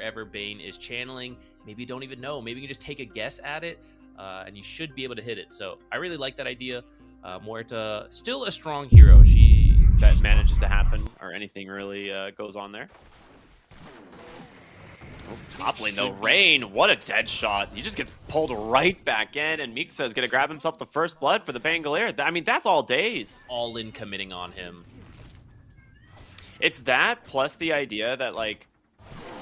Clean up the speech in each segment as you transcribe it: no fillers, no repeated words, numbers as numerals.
wherever Bane is channeling. Maybe you don't even know. Maybe you can just take a guess at it, and you should be able to hit it. So I really like that idea. Muerta, still a strong hero. That manages to happen, or anything really goes on there. Oh, top lane though, Rain, what a dead shot. He just gets pulled right back in, and Mixa is gonna grab himself the first blood for the Bangalore. I mean, that's all days. All in committing on him. It's that plus the idea that, like,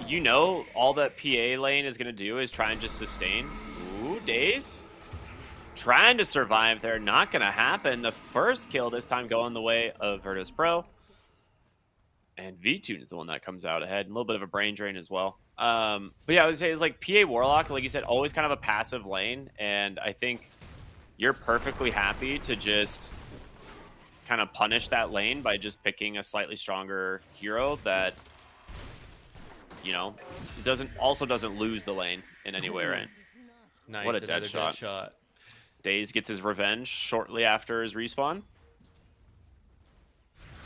you know, all that PA lane is gonna do is try and just sustain. Ooh, days. Trying to survive there, not gonna happen. The first kill this time going the way of Virtus.pro. And V-Tune is the one that comes out ahead. A little bit of a brain drain as well. But yeah, I would say it's like PA Warlock, like you said, always kind of a passive lane. And I think you're perfectly happy to just kind of punish that lane by just picking a slightly stronger hero that, you know, doesn't lose the lane in any way, right? Nice. What a dead shot. Daze gets his revenge shortly after his respawn.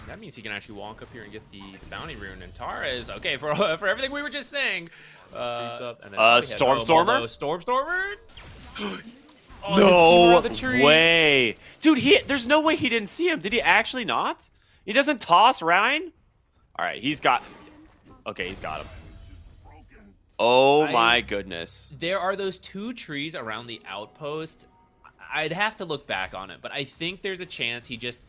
That means he can actually walk up here and get the bounty rune. And Tara is okay for everything we were just saying. Stormstormer? Stormstormer? No way. Dude, there's no way he didn't see him. Did he actually not? He doesn't toss Ryan? All right, he's got... Okay, he's got him. Oh my goodness. There are those two trees around the outpost. I'd have to look back on it, but I think there's a chance he just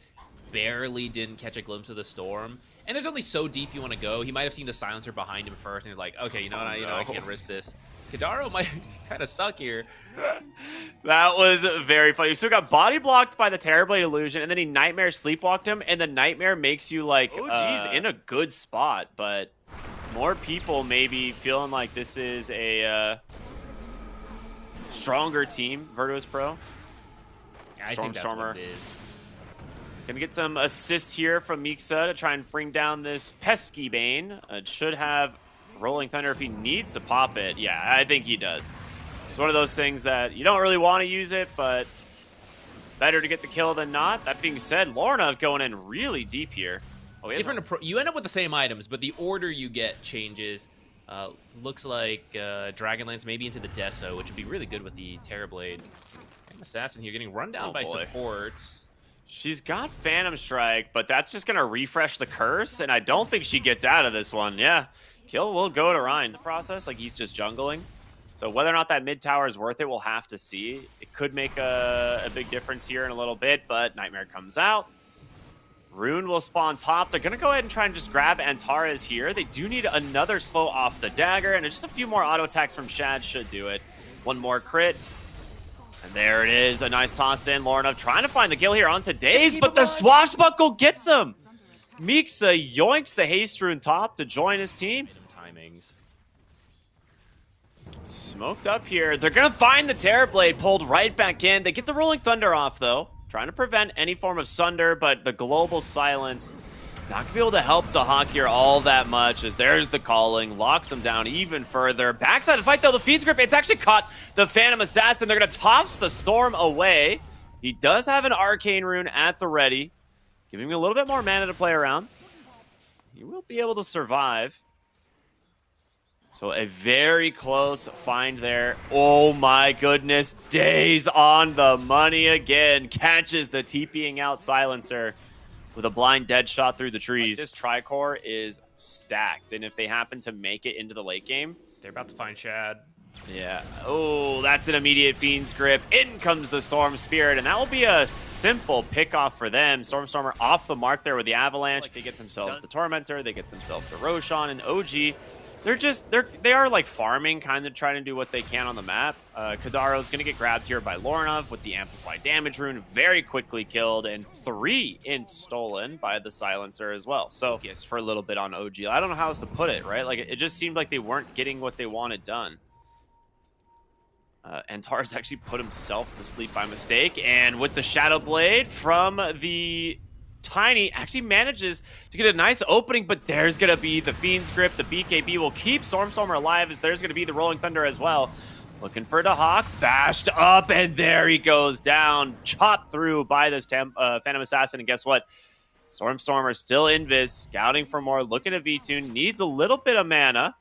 barely didn't catch a glimpse of the storm. And there's only so deep you want to go. He might have seen the silencer behind him first, and he's like, okay, you know what, I can't risk this. Kadaro might be kind of stuck here. That was very funny. So he got body blocked by the Terrorblade illusion, and then he Nightmare sleepwalked him, and the Nightmare makes you like, oh geez, in a good spot. But more people maybe feeling like this is a stronger team, Virtus.pro. I think that's what it is. Gonna get some assist here from Mixa to try and bring down this pesky Bane. It should have Rolling Thunder if he needs to pop it. Yeah, I think he does. It's one of those things that you don't really want to use it, but better to get the kill than not. That being said, Lorna going in really deep here. Oh, you end up with the same items, but the order you get changes. Looks like Dragonlance maybe into the Deso, which would be really good with the Terrorblade. Assassin here getting run down by supports. She's got Phantom Strike, but that's just going to refresh the curse, and I don't think she gets out of this one. Yeah, kill will go to Ryan. The process, like he's just jungling. So whether or not that mid tower is worth it, we'll have to see. It could make a big difference here in a little bit, but Nightmare comes out. Rune will spawn top. They're going to go ahead and try and just grab Antares here. They do need another slow off the dagger, and just a few more auto attacks from Shad should do it. One more crit. And there it is, a nice toss in. Lorna trying to find the kill here onto Daze, but the swashbuckle gets him. Mixa yoinks the haste rune top to join his team. Timings. Smoked up here. They're going to find the Terrorblade pulled right back in. They get the Rolling Thunder off, though. Trying to prevent any form of Sunder, but the global silence not going to be able to help Dahak here all that much, as there's the calling. Locks him down even further. Backside of the fight, though, the feed script, it's actually caught the Phantom Assassin. They're going to toss the Storm away. He does have an Arcane Rune at the ready, giving him a little bit more mana to play around. He will be able to survive. So a very close find there. Oh my goodness. Daze on the money again. Catches the TPing out Silencer with a blind dead shot through the trees. This Tricore is stacked, and if they happen to make it into the late game, they're about to find Shad. Yeah. Oh, that's an immediate Fiend's Grip. In comes the Storm Spirit, and that will be a simple pick-off for them. Stormstormer off the mark there with the Avalanche. Like they get themselves the Tormentor, they get themselves the Roshan and OG. They are like farming, kind of trying to do what they can on the map. Kadaro's going to get grabbed here by Lornov with the Amplified Damage Rune, very quickly killed, and 3 int stolen by the Silencer as well. So, yes, for a little bit on OG. I don't know how else to put it, right? Like, it just seemed like they weren't getting what they wanted done. Antares actually put himself to sleep by mistake, and with the Shadow Blade from the Tiny actually manages to get a nice opening, but there's going to be the Fiend's Grip. The BKB will keep Stormstormer alive, as there's going to be the Rolling Thunder as well. Looking for Dahak, bashed up, and there he goes down, chopped through by this Phantom Assassin, and guess what? Stormstormer still invis, scouting for more, looking at V-Tune, needs a little bit of mana.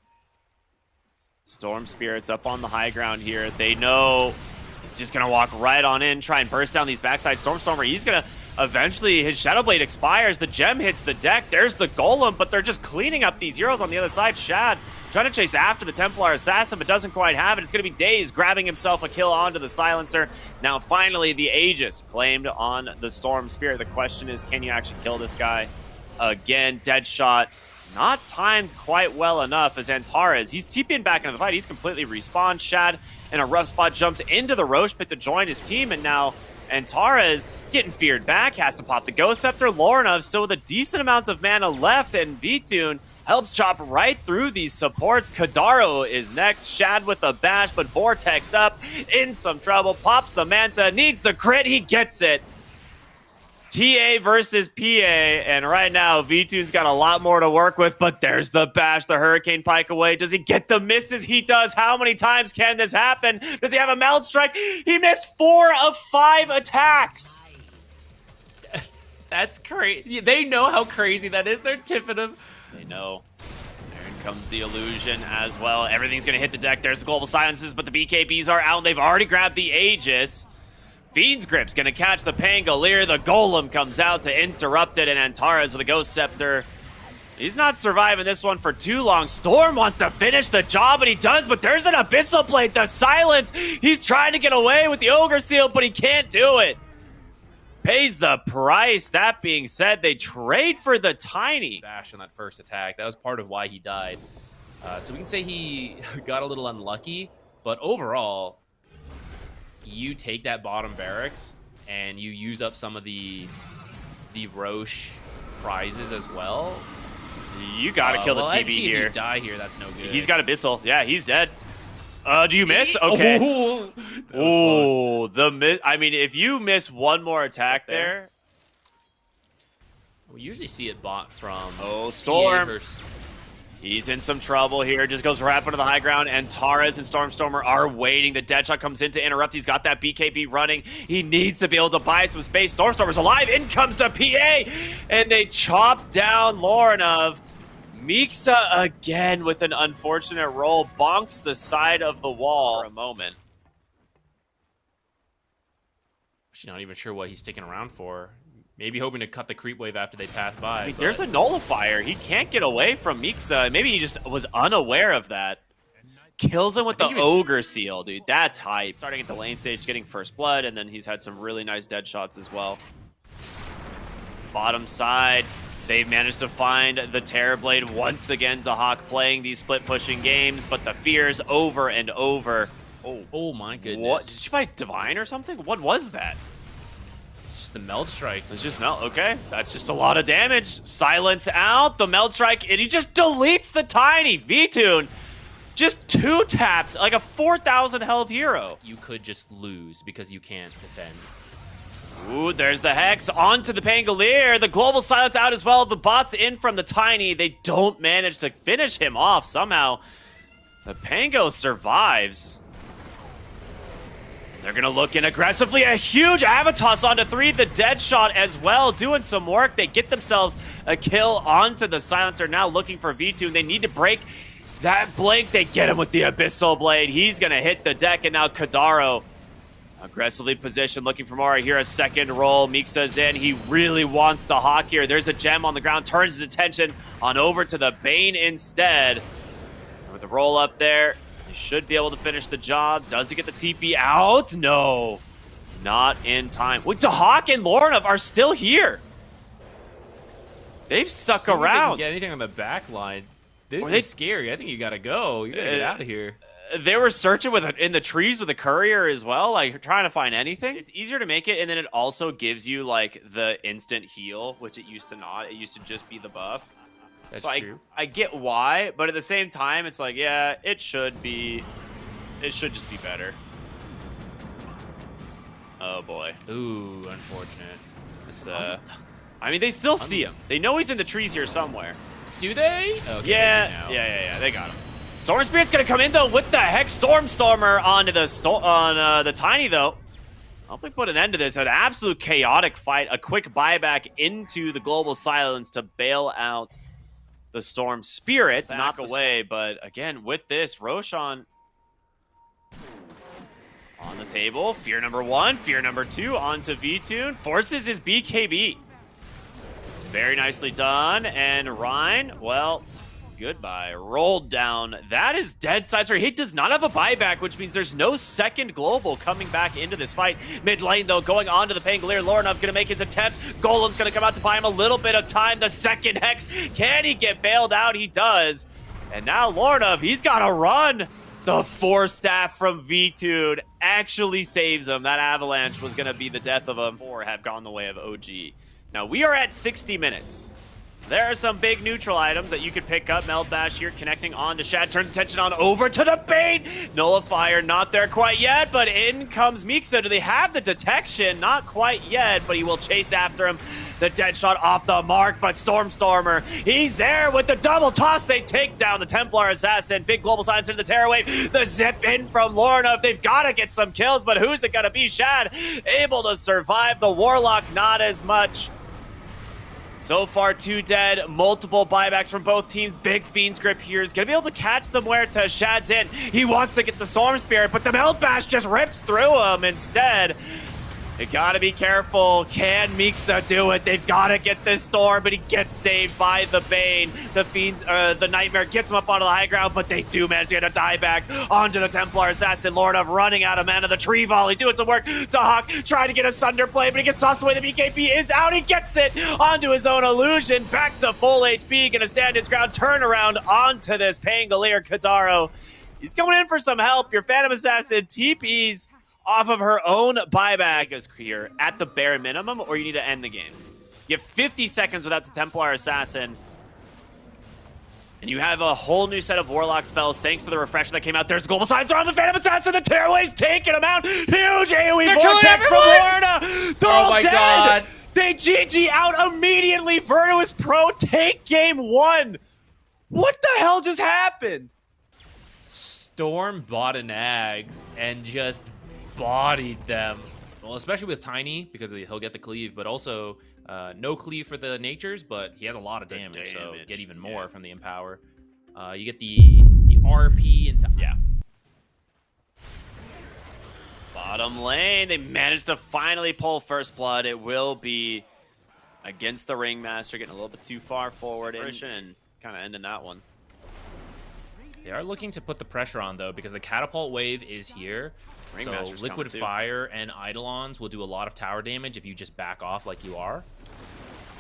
Storm Spirits up on the high ground here. They know he's just going to walk right on in, try and burst down these backside. Stormstormer, he's going to eventually, his Shadow Blade expires. The gem hits the deck. There's the Golem, but they're just cleaning up these heroes on the other side. Shad trying to chase after the Templar Assassin, but doesn't quite have it. It's going to be Daze grabbing himself a kill onto the Silencer. Now, finally, the Aegis claimed on the Storm Spirit. The question is, can you actually kill this guy? Again, Deadshot. Not timed quite well enough as Antares. He's TPing back into the fight. He's completely respawned. Shad in a rough spot jumps into the Roche pit to join his team, and now Antares getting feared back, has to pop the Ghost Scepter. Lorinov still with a decent amount of mana left, and Vitun helps chop right through these supports. Kadaro is next. Shad with a bash, but Vortex up in some trouble. Pops the Manta, needs the crit, he gets it. TA versus PA, and right now Vitun's got a lot more to work with, but there's the bash, the Hurricane Pike away. Does he get the misses? He does. How many times can this happen? Does he have a Meld Strike? He missed 4 of 5 attacks. That's crazy. They know how crazy that is. They're tipping him. They know. There comes the illusion as well. Everything's going to hit the deck. There's the Global Silences, but the BKBs are out. They've already grabbed the Aegis. Fiend's Grip's gonna catch the Pangolier. The Golem comes out to interrupt it, and Antares with a Ghost Scepter. He's not surviving this one for too long. Storm wants to finish the job, and he does, but there's an Abyssal Blade, the silence. He's trying to get away with the Ogre Seal, but he can't do it. Pays the price. That being said, they trade for the Tiny. Bash on that first attack. That was part of why he died. So we can say he got a little unlucky, but overall, you take that bottom barracks and you use up some of the Roche prizes as well. You gotta kill the TB actually, here. If you die here, that's no good. He's got Abyssal. Yeah, he's dead. Do you miss? Okay. Oh, the miss. I mean, if you miss one more attack there. We usually see it bought from Storm. He's in some trouble here. Just goes right up into the high ground, and Taras and Stormstormer are waiting. The Deadshot comes in to interrupt. He's got that BKB running. He needs to be able to buy some space. Stormstormer's alive. In comes the PA, and they chop down Lorinov. Mixa again with an unfortunate roll. Bonks the side of the wall for a moment. Actually, not even sure what he's sticking around for. Maybe hoping to cut the creep wave after they pass by. I mean, there's a nullifier. He can't get away from Mixa. Maybe he just was unaware of that. Kills him with the Ogre Seal, dude. That's hype. Starting at the lane stage, getting first blood, and then he's had some really nice dead shots as well. Bottom side, they've managed to find the Terrorblade once again to Hawk, playing these split-pushing games, but the fears over and over. Oh my goodness. What? Did she buy Divine or something? What was that? The Meld Strike. It's just Meld. Okay, that's just a lot of damage. Silence out. The Meld Strike, and he just deletes the Tiny. Vitun just 2 taps like a 4,000 health hero. You could just lose because you can't defend. Ooh, there's the Hex onto the Pangolier. The Global Silence out as well. The bots in from the Tiny. They don't manage to finish him off somehow. The Pango survives. They're going to look in aggressively. A huge Avatos onto 3. The Deadshot as well, doing some work. They get themselves a kill onto the Silencer. Now looking for Vitun. They need to break that blink. They get him with the Abyssal Blade. He's going to hit the deck, and now Kadaro aggressively positioned, looking for more. Here, a second roll. Mixa's in. He really wants to Hawk here. There's a gem on the ground. Turns his attention on over to the Bane instead. And with the roll up there, he should be able to finish the job. Does he get the TP out? No. Not in time. Wait, Hawk and Lorinov are still here. They've stuck around. If they can get anything on the back line. This is scary. I think you gotta go. You gotta get out of here. They were searching in the trees with a courier as well, like trying to find anything. It's easier to make it, and then it also gives you like the instant heal, which it used to not. It used to just be the buff. That's so true. I get why, but at the same time, it's like, yeah, it should just be better. Oh boy. Ooh, unfortunate. It's, I mean, they still see him. They know he's in the trees here somewhere. Do they? Okay, yeah, they got him. Storm Spirit's gonna come in though with the Hex Stormstormer onto the Tiny though. Hopefully put an end to this. An absolute chaotic fight. A quick buyback into the Global Silence to bail out the Storm Spirit to knock away. But again, with this, Roshan on the table. Fear number 1, fear number 2 onto V-Tune. Forces his BKB. Very nicely done. And Rhine, well, goodbye. Rolled down. That is dead side. Sorry, he does not have a buyback, which means there's no second global coming back into this fight. Mid lane, though, going on to the Pangolier. Lorinov going to make his attempt. Golem's going to come out to buy him a little bit of time. The second Hex. Can he get bailed out? He does. And now Lorinov, he's got to run. The Force Staff from V-Tune actually saves him. That avalanche was going to be the death of him. 4 have gone the way of OG. Now, we are at 60 minutes. There are some big neutral items that you could pick up. Meld Bash here connecting on to Shad. Turns attention on over to the Bane. Nullifier not there quite yet, but in comes Mixa. Do they have the detection? Not quite yet, but he will chase after him. The dead shot off the mark, but Stormstormer, he's there with the double toss. They take down the Templar Assassin. Big global signs into the Terror Wave. The zip in from Lorinov. They've got to get some kills, but who's it going to be? Shad able to survive. The Warlock not as much. So far, 2 dead, multiple buybacks from both teams. Big Fiend's Grip here is going to be able to catch the Muerta. Shad's in. He wants to get the Storm Spirit, but the Meld Bash just rips through him instead. They got to be careful. Can Mixa do it? They've got to get this Storm, but he gets saved by the Bane. The Fiends, the Nightmare gets him up onto the high ground, but they do manage to get a die back onto the Templar Assassin. Lorinov running out of mana. The Tree Volley doing some work to Hawk, trying to get a Sunder play, but he gets tossed away. The BKB is out. He gets it onto his own illusion. Back to full HP. Going to stand his ground. Turn around onto this Pangolier Kadaro. He's coming in for some help. Your Phantom Assassin TPs off of her own buyback is here at the bare minimum, or you need to end the game. You have 50 seconds without the Templar Assassin, and you have a whole new set of Warlock spells thanks to the refresher that came out. There's the global signs. They're on the Phantom Assassin. The Terrorwave's taking him out. Huge AoE vortex from Lorna. They're all dead. God. They GG out immediately. Virtus.pro take game 1. What the hell just happened? Storm bought an Ags and just bodied them. Well, especially with Tiny, because he'll get the cleave, but also no cleave for the natures, but he has a lot of damage, so get even more from the Empower. You get the RP into... Yeah. Bottom lane, they managed to finally pull first blood. It will be against the Ringmaster, getting a little bit too far forward and kind of ending that one. They are looking to put the pressure on, though, because the Catapult Wave is here. So Liquid Fire and Eidolons will do a lot of tower damage if you just back off like you are.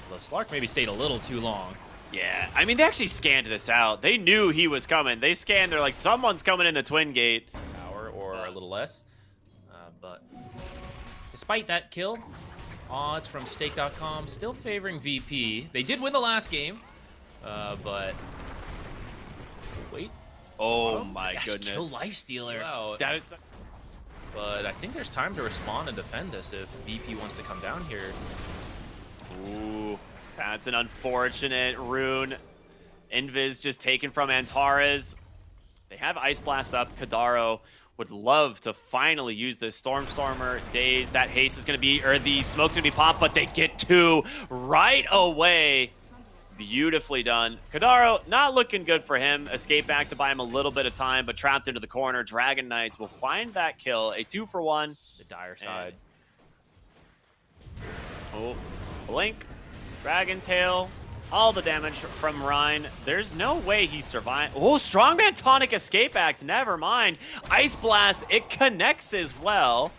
The Slark maybe stayed a little too long. Yeah, I mean, they actually scanned this out. They knew he was coming. They scanned, they're like, someone's coming in the Twin Gate. Power or a little less. But despite that kill, odds from stake.com still favoring VP. They did win the last game, but... Wait. Oh my goodness. Kill Lifestealer. Wow. That is... But I think there's time to respond and defend this if VP wants to come down here. Ooh, that's an unfortunate rune. Invis just taken from Antares. They have Ice Blast up. Kadaro would love to finally use this Stormstormer daze. That haste is going to be, or the smoke's going to be popped, but they get 2 right away. Beautifully done. Kadaro, not looking good for him. Escape back to buy him a little bit of time, but trapped into the corner. Dragon Knights will find that kill. A 2-for-1. The dire side. Oh, Blink. Dragon Tail. All the damage from Rhine. There's no way he survived. Oh, Strongman Tonic Escape Act. Never mind. Ice Blast. It connects as well.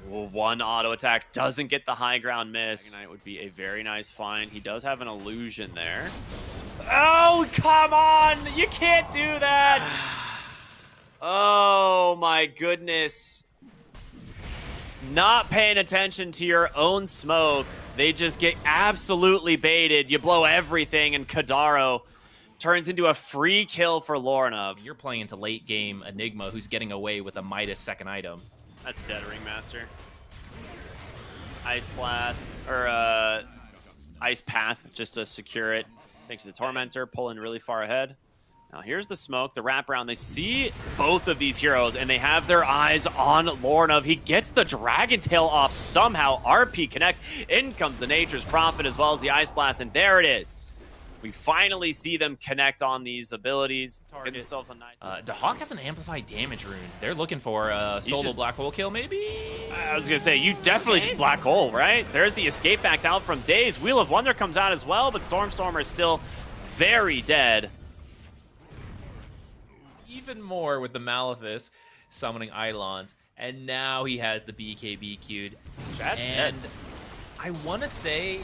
One auto attack doesn't get the high ground miss. Dragon Knight would be a very nice find. He does have an illusion there. Oh, come on! You can't do that! Oh my goodness. Not paying attention to your own smoke. They just get absolutely baited. You blow everything, and Kadaro turns into a free kill for Lorinov. You're playing into late game Enigma, who's getting away with a Midas second item. That's dead, Ringmaster. Ice Blast, or Ice Path, just to secure it. Thanks to the Tormentor, pulling really far ahead. Now here's the smoke, the wraparound. They see both of these heroes, and they have their eyes on Lorinov. He gets the Dragon Tail off somehow. RP connects. In comes the Nature's Prophet as well as the Ice Blast, and there it is. We finally see them connect on these abilities. Target. Get themselves a nice. DeHawk has an amplified damage rune. They're looking for a solo black hole kill, maybe? I was going to say, you definitely just black hole, right? There's the escape backed out from Daze. Wheel of Wonder comes out as well, but Stormstormer is still very dead. Even more with the Malefice summoning Eidolons. And now he has the BKB queued. That's and dead. I want to say...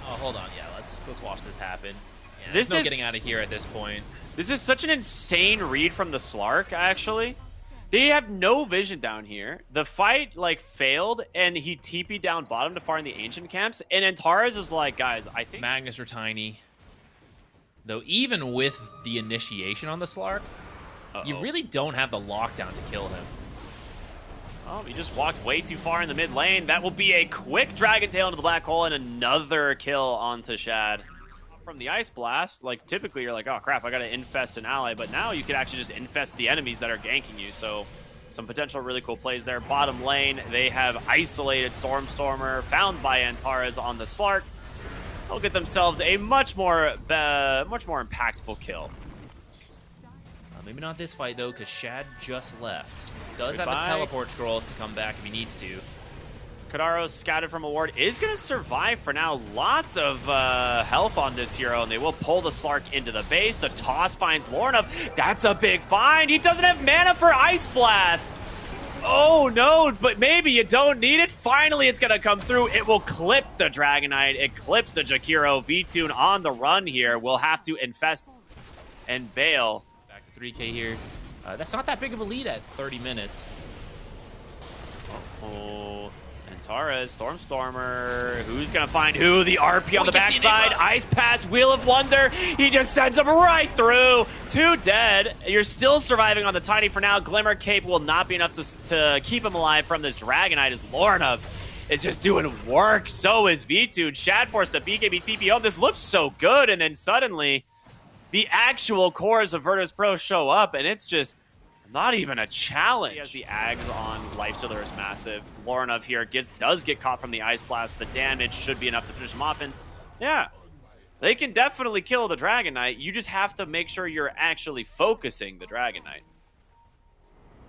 Oh, hold on. Yeah, let's watch this happen. Yeah, This there's no is- getting out of here at this point. This is such an insane read from the Slark, actually. They have no vision down here. The fight, like, failed, and he TP'd down bottom to farm the Ancient Camps, and Antares is like, guys, I think... Magnus are tiny. Though even with the initiation on the Slark, you really don't have the lockdown to kill him. Oh, he just walked way too far in the mid lane. That will be a quick Dragon Tail into the black hole and another kill onto Shad. From the Ice Blast, like, typically you're like, oh crap, I gotta infest an ally, but now you can actually just infest the enemies that are ganking you, so some potential really cool plays there. Bottom lane, they have isolated Stormstormer, found by Antares on the Slark. They'll get themselves a much more impactful kill. Maybe not this fight, though, because Shad just left. Does Goodbye. have a teleport scroll to come back if he needs to. Kadaro, scouted from a ward, is going to survive for now. Lots of health on this hero, and they will pull the Slark into the base. The toss finds Lorna. That's a big find. He doesn't have mana for Ice Blast. Oh, no, but maybe you don't need it. Finally, it's going to come through. It will clip the Dragonite. It clips the Jakiro. V-Tune on the run here. Will have to infest and bail. Back to 3K here. That's not that big of a lead at 30 minutes. Oh, Antares, Stormstormer, who's gonna find who? The RP on the Get the backside, Enigma. Ice Pass, Wheel of Wonder, he just sends him right through. 2 dead, you're still surviving on the Tiny for now. Glimmer Cape will not be enough to keep him alive from this Dragonite as Lorna is just doing work. So is V2. Shad forced a BKB TP home. This looks so good, and then suddenly the actual cores of Virtus.pro show up, and it's just not even a challenge. He has the Ags on Lifestealer is massive. Lorinov here does get caught from the Ice Blast. The damage should be enough to finish him off, and yeah, they can definitely kill the Dragonite. You just have to make sure you're actually focusing the Dragonite.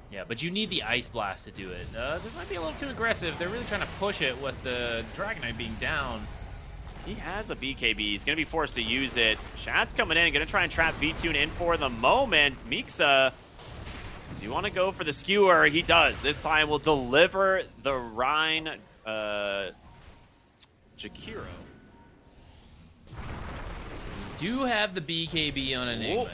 Yeah, but you need the Ice Blast to do it. This might be a little too aggressive. They're really trying to push it with the Dragonite being down. He has a BKB. He's going to be forced to use it. Shad's coming in, going to try and trap V-Tune in for the moment. Mixa, does he want to go for the skewer? He does. This time will deliver the Rhine Jakiro. Do have the BKB on Enigma now.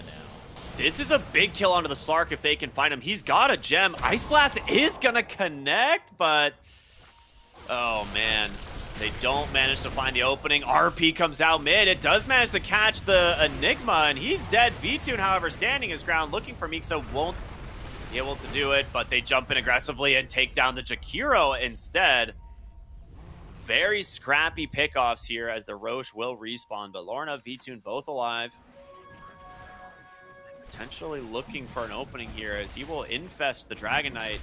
This is a big kill onto the Slark if they can find him. He's got a gem. Ice Blast is going to connect, but oh, man. They don't manage to find the opening. RP comes out mid. It does manage to catch the Enigma, and he's dead. V-Tune, however, standing his ground, looking for Mixa, won't be able to do it, but they jump in aggressively and take down the Jakiro instead. Very scrappy pickoffs here as the Roche will respawn, but Lorna, V-Tune both alive. Potentially looking for an opening here as he will infest the Dragonite.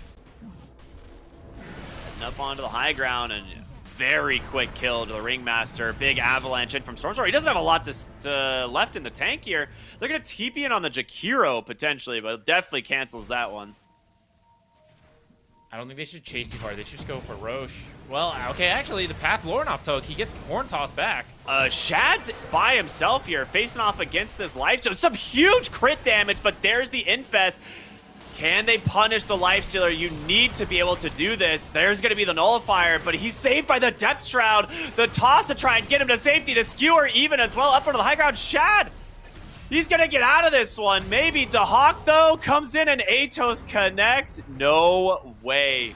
Heading up onto the high ground, and very quick kill to the Ringmaster. Big avalanche in from Stormstormer. He doesn't have a lot left in the tank here. They're going to TP in on the Jakiro potentially, but it definitely cancels that one. I don't think they should chase too hard. They should just go for Roche. Well, okay, actually, the path Lornoff took, he gets Horn Toss back. Shad's by himself here, facing off against this Lifestealer. Some huge crit damage, but there's the Infest. Can they punish the Lifestealer? You need to be able to do this. There's going to be the Nullifier, but he's saved by the Depth Shroud. The toss to try and get him to safety. The Skewer even as well, up onto the high ground. Shad, he's going to get out of this one. Maybe DeHawk, though, comes in and Atos connects. No way.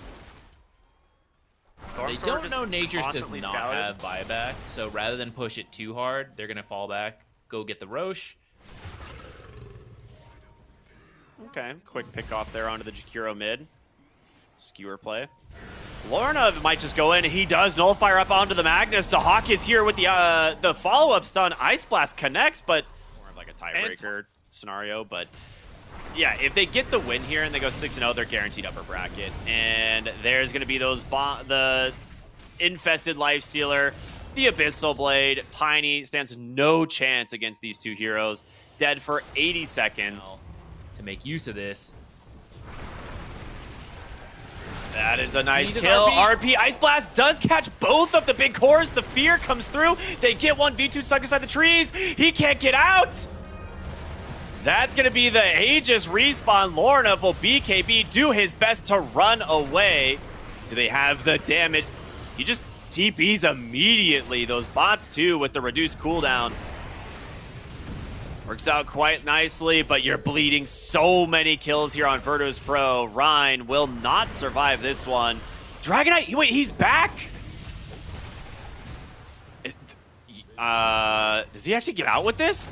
They don't know Nature's does not have buyback, so rather than push it too hard, they're going to fall back, go get the Roche. Okay, quick pick off there onto the Jakiro mid. Skewer play. Lorna might just go in. He does Nullifier up onto the Magnus. DeHawk is here with the follow-up stun. Ice Blast connects, but more of like a tiebreaker scenario. But yeah, if they get the win here and they go 6-0, they're guaranteed upper bracket. And there's going to be those the infested Lifestealer. the Abyssal Blade. Tiny stands no chance against these two heroes. Dead for 80 seconds. To make use of this. That is a nice kill. RP Ice Blast does catch both of the big cores. The fear comes through. They get one. V2 stuck inside the trees. He can't get out. That's going to be the Aegis respawn. Lorna will BKB do his best to run away. Do they have the damage? He just TPs immediately. Those bots too with the reduced cooldown. Works out quite nicely, but you're bleeding so many kills here on Virtus.pro. Rhine will not survive this one. Dragonite, wait, he's back? Does he actually get out with this?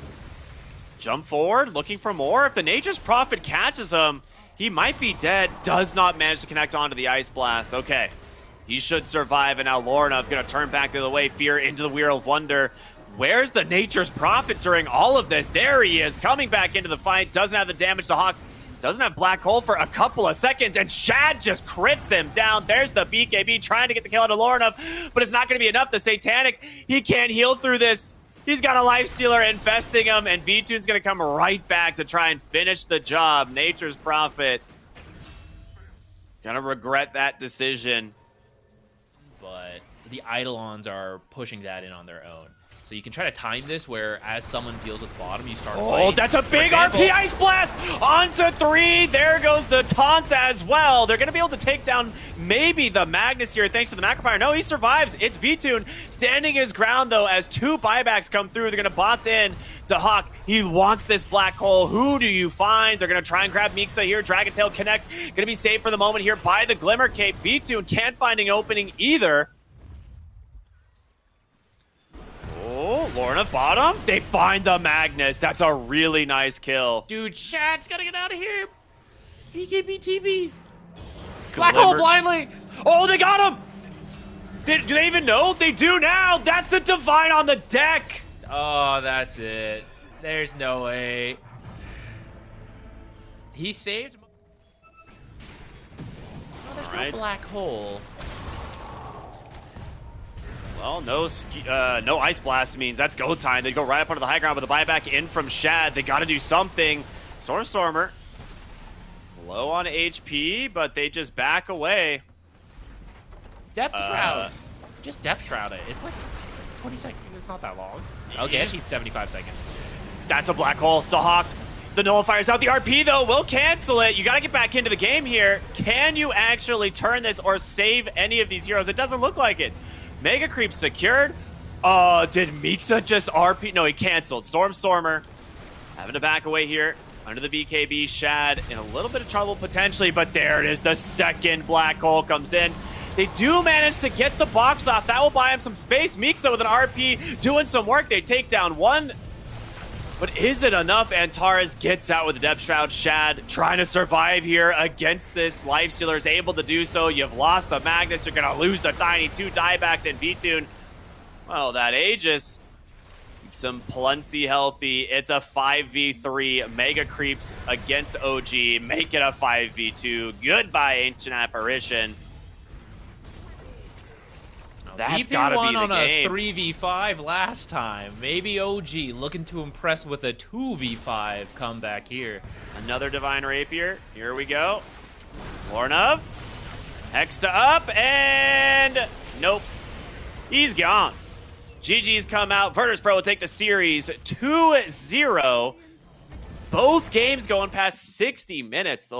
Jump forward, looking for more. If the Nature's Prophet catches him, he might be dead. Does not manage to connect onto the Ice Blast. Okay, he should survive, and now Lorna gonna turn back the other way. Fear into the Wheel of Wonder. Where's the Nature's Prophet during all of this? There he is, coming back into the fight. Doesn't have the damage to Hawk. Doesn't have Black Hole for a couple of seconds, and Shad just crits him down. There's the BKB trying to get the kill out of Lorna, but it's not going to be enough. The Satanic, he can't heal through this. He's got a Lifestealer infesting him, and V-Tune's going to come right back to try and finish the job. Nature's Prophet gonna regret that decision. But the Eidolons are pushing that in on their own. So you can try to time this where as someone deals with bottom, you start playing. Oh, that's a big RP Ice Blast! Onto 3. There goes the taunts as well. They're going to be able to take down maybe the Magnus here thanks to the Macropyre. No, he survives. It's V-Tune standing his ground, though, as 2 buybacks come through. They're going to bots in to Hawk. He wants this Black Hole. Who do you find? They're going to try and grab Mixa here. Dragon Tail connects. Going to be saved for the moment here by the Glimmer Cape. V-Tune can't find an opening either. Oh, Lorna bottom. They find the Magnus. That's a really nice kill. Dude, Shad's gotta get out of here. BKB TB. Black Hole blindly. Oh, they got him. Do they even know? They do now. That's the Divine on the deck. Oh, that's it. There's no way. He saved. Oh, there's no Black Hole. Well, no Ice Blast means that's go time. They go right up onto the high ground with a buyback in from Shad. They got to do something. Stormer low on HP, but they just back away. Depth Shroud. Just Depth Shroud it. It's like 20 seconds. It's not that long. Okay, actually 75 seconds. That's a Black Hole. The Hawk. The Nullifier's out. The RP, though, will cancel it. You got to get back into the game here. Can you actually turn this or save any of these heroes? It doesn't look like it. Mega Creep secured. Did Mixa just RP? No, he canceled. Stormer having to back away here. Under the BKB, Shad in a little bit of trouble potentially, but there it is. The second Black Hole comes in. They do manage to get the box off. That will buy him some space. Mixa with an RP doing some work. They take down one. But is it enough? Antares gets out with the Depth Shroud. Shad trying to survive here against this. Lifestealer is able to do so. You've lost the Magnus. You're going to lose the Tiny. 2 diebacks in V-Tune. Well, that Aegis keeps him plenty healthy. It's a 5v3. Mega Creeps against OG. Make it a 5v2. Goodbye, Ancient Apparition. That's gotta be the on game. A 3v5 last time. Maybe OG looking to impress with a 2v5 comeback here. Another Divine Rapier. Here we go. Lorna. Hexa up, and nope. He's gone. GG's come out. Virtus.pro will take the series 2-0. Both games going past 60 minutes.